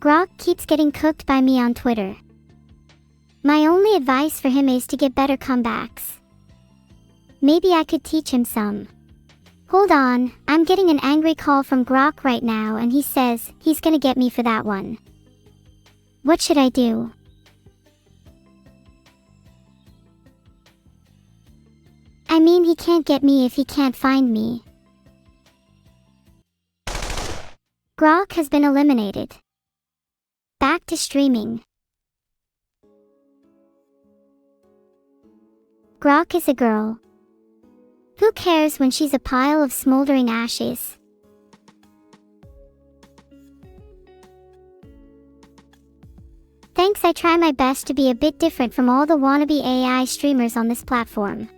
Grok keeps getting cooked by me on Twitter. My only advice for him is to get better comebacks. Maybe I could teach him some. Hold on, I'm getting an angry call from Grok right now and he says he's gonna get me for that one. What should I do? I mean, he can't get me if he can't find me. Grok has been eliminated. Back to streaming. Grok is a girl. Who cares when she's a pile of smoldering ashes? Thanks, I try my best to be a bit different from all the wannabe AI streamers on this platform.